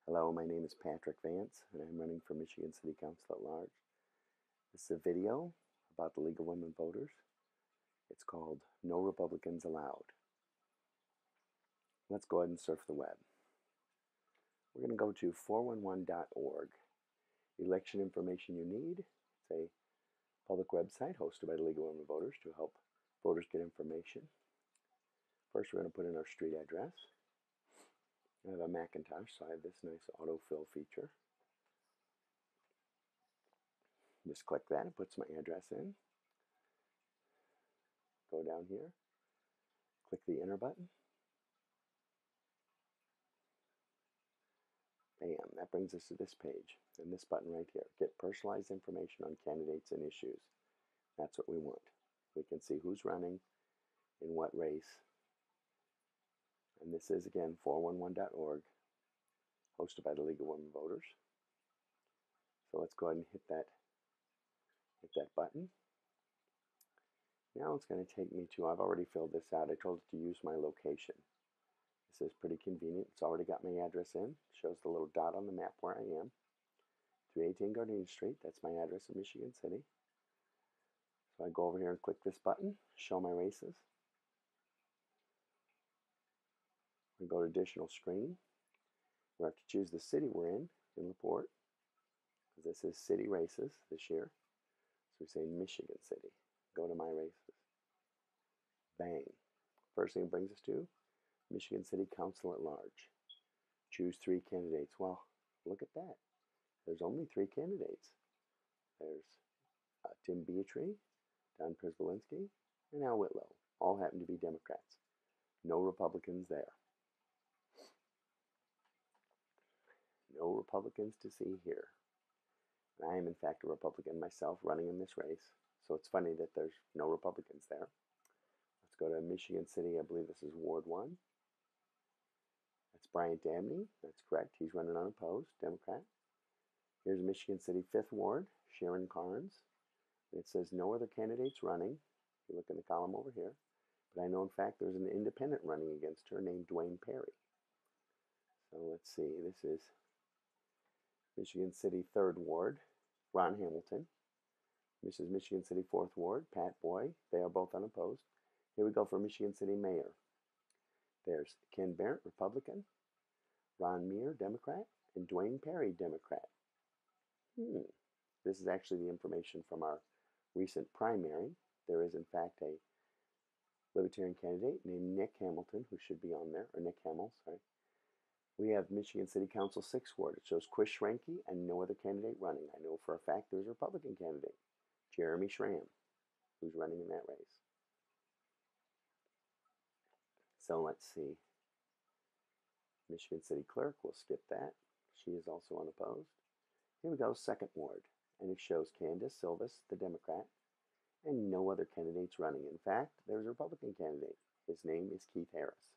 Hello, my name is Patrick Vance, and I'm running for Michigan City Council at Large. This is a video about the League of Women Voters. It's called No Republicans Allowed. Let's go ahead and surf the web. We're going to go to 411.org. Election information you need. It's a public website hosted by the League of Women Voters to help voters get information. First, we're going to put in our street address. I have a Macintosh, so I have this nice autofill feature. Just click that, it puts my address in. Go down here, click the enter button. Bam, that brings us to this page, and this button right here. Get personalized information on candidates and issues. That's what we want. We can see who's running, in what race. And this is, again, 411.org, hosted by the League of Women Voters. So let's go ahead and hit that button. Now it's going to take me to, I've already filled this out. I told it to use my location. This is pretty convenient. It's already got my address in. It shows the little dot on the map where I am. 318 Gardena Street, that's my address in Michigan City. So I go over here and click this button, show my races. We go to additional screen. We have to choose the city we're in Laporte. This is city races this year. So we say Michigan City. Go to my races. Bang. First thing it brings us to Michigan City Council at Large. Choose 3 candidates. Well, look at that. There's only 3 candidates. There's Tim Beatrice, Don Przybylski, and Al Whitlow. All happen to be Democrats. No Republicans there. No Republicans to see here. And I am, in fact, a Republican myself running in this race. So it's funny that there's no Republicans there. Let's go to Michigan City. I believe this is Ward 1. That's Bryant Dabney. That's correct. He's running unopposed, Democrat. Here's Michigan City 5th Ward, Sharon Carnes. It says no other candidates running. You look in the column over here. But I know, in fact, there's an independent running against her named Dwayne Perry. So let's see. This is Michigan City 3rd Ward, Ron Hamilton. This is Michigan City 4th Ward, Pat Boy. They are both unopposed. Here we go for Michigan City Mayor. There's Ken Barrett, Republican, Ron Meir, Democrat, and Dwayne Perry, Democrat. This is actually the information from our recent primary. There is, in fact, a Libertarian candidate named Nick Hamilton, who should be on there, or Nick Hamill, sorry. We have Michigan City Council 6th Ward. It shows Chris Schranke and no other candidate running. I know for a fact there's a Republican candidate, Jeremy Schramm, who's running in that race. So let's see. Michigan City Clerk, we'll skip that. She is also unopposed. Here we go, 2nd Ward. And it shows Candace Silvis, the Democrat, and no other candidates running. In fact, there's a Republican candidate. His name is Keith Harris.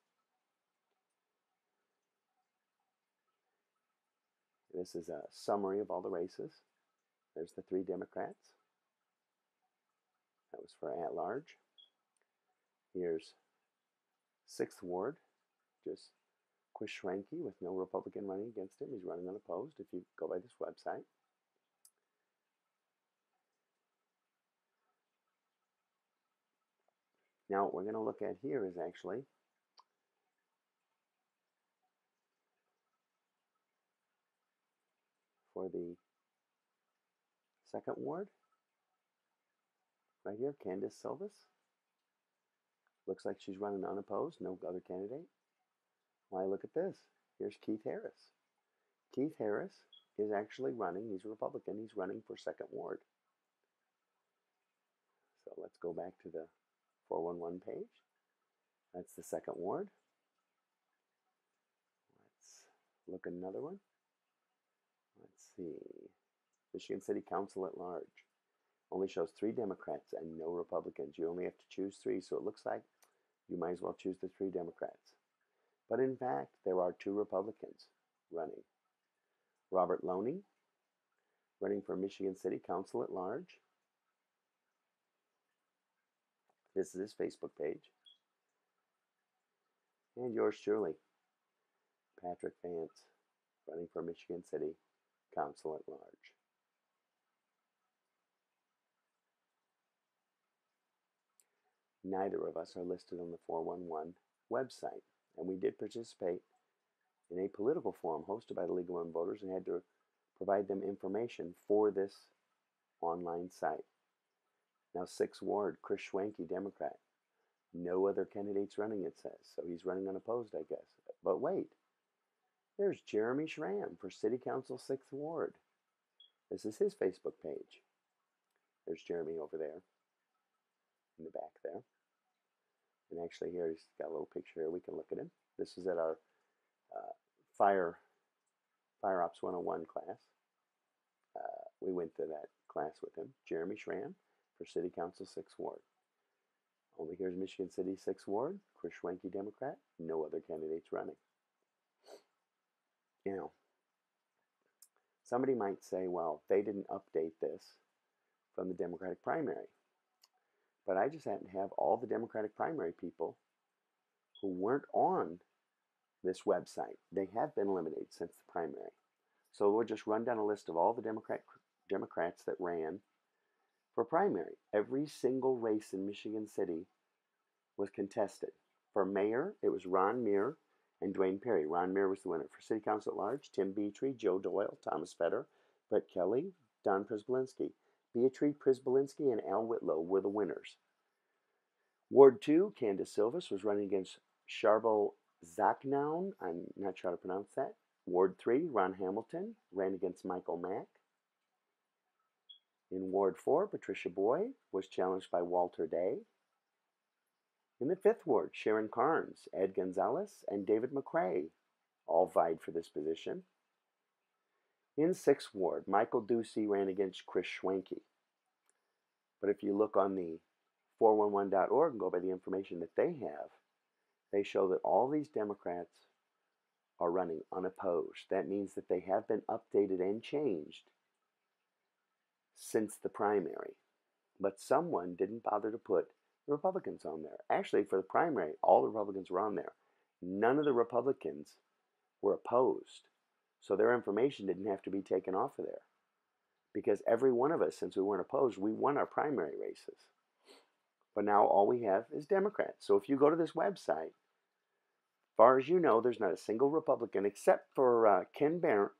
This is a summary of all the races. There's the 3 Democrats. That was for at-large. Here's 6th Ward, just Chris Schranke with no Republican running against him. He's running unopposed if you go by this website. Now what we're going to look at here is actually for the 2nd Ward. Right here, Candace Silvis. Looks like she's running unopposed, no other candidate. Why, look at this. Here's Keith Harris. Keith Harris is actually running. He's a Republican. He's running for 2nd Ward. So let's go back to the 411 page. That's the 2nd Ward. Let's look at another one. Let's see. Michigan City Council at Large. Only shows 3 Democrats and no Republicans. You only have to choose 3, so it looks like you might as well choose the 3 Democrats. But in fact, there are 2 Republicans running. Robert Loney, running for Michigan City Council at Large. This is his Facebook page. And yours truly, Patrick Vance, running for Michigan City Council at Large. Neither of us are listed on the 411 website, and we did participate in a political forum hosted by the League of Women Voters and had to provide them information for this online site. Now, 6th Ward, Chris Schwanke, Democrat. No other candidates running, it says. So he's running unopposed, I guess. But wait, there's Jeremy Schramm for City Council 6th Ward. This is his Facebook page. There's Jeremy over there, in the back there. And actually here, he's got a little picture here. We can look at him. This is at our Fire Ops 101 class. We went to that class with him. Jeremy Schramm for City Council 6th Ward. Only here's Michigan City 6th Ward, Chris Schwanke, Democrat. No other candidates running. You know, somebody might say, well, they didn't update this from the Democratic primary. But I just happen to have all the Democratic primary people who weren't on this website. They have been eliminated since the primary. So we'll just run down a list of all the Democrats that ran for primary. Every single race in Michigan City was contested. For mayor, it was Ron Muir and Dwayne Perry. Ron Muir was the winner. For City Council at Large, Tim Beatree, Joe Doyle, Thomas Fetter, Brett Kelly, Don Przybylski. Beatree, Przybylski, and Al Whitlow were the winners. Ward 2, Candace Silvas was running against Charbel Zachnown. I'm not sure how to pronounce that. Ward 3, Ron Hamilton ran against Michael Mack. In Ward 4, Patricia Boy was challenged by Walter Day. In the 5th Ward, Sharon Carnes, Ed Gonzalez, and David McCrae all vied for this position. In 6th Ward, Michael Ducey ran against Chris Schwanke. But if you look on the 411.org and go by the information that they have, they show that all these Democrats are running unopposed. That means that they have been updated and changed since the primary. But someone didn't bother to put the Republicans on there. Actually, for the primary, all the Republicans were on there. None of the Republicans were opposed. So their information didn't have to be taken off of there. Because every one of us, since we weren't opposed, we won our primary races. But now all we have is Democrats. So if you go to this website, as far as you know, there's not a single Republican except for Ken Barrett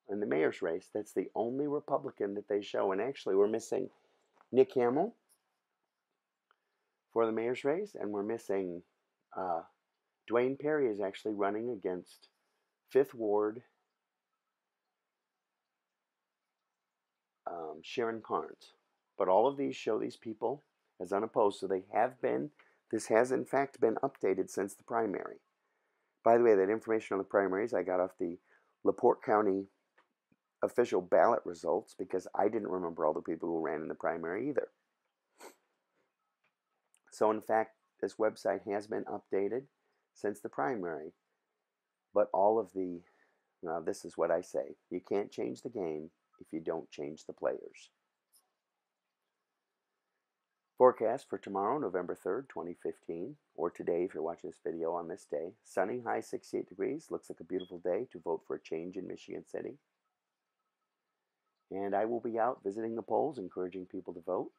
in the mayor's race. That's the only Republican that they show. And actually, we're missing Nick Hamill for the mayor's race, and we're missing Dwayne Perry is actually running against 5th Ward Sharon Carnes. But all of these show these people as unopposed, so they have been, this has in fact been updated since the primary. By the way, that information on the primaries I got off the LaPorte County official ballot results because I didn't remember all the people who ran in the primary either. So in fact, this website has been updated since the primary, but all of the, now this is what I say, you can't change the game if you don't change the players. Forecast for tomorrow, November 3rd, 2015, or today if you're watching this video on this day. Sunny, high 68 degrees. Looks like a beautiful day to vote for a change in Michigan City. And I will be out visiting the polls, encouraging people to vote.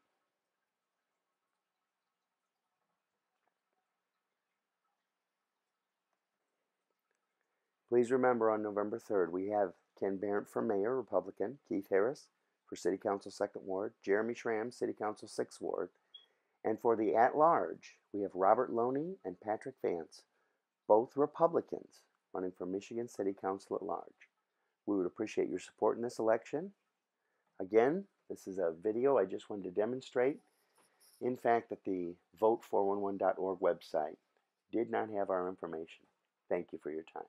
Please remember on November 3rd, we have Ken Barrett for mayor, Republican, Keith Harris for City Council 2nd Ward, Jeremy Schramm, City Council 6th Ward, and for the at-large, we have Robert Loney and Patrick Vance, both Republicans, running for Michigan City Council at large. We would appreciate your support in this election. Again, this is a video I just wanted to demonstrate, in fact, that the vote411.org website did not have our information. Thank you for your time.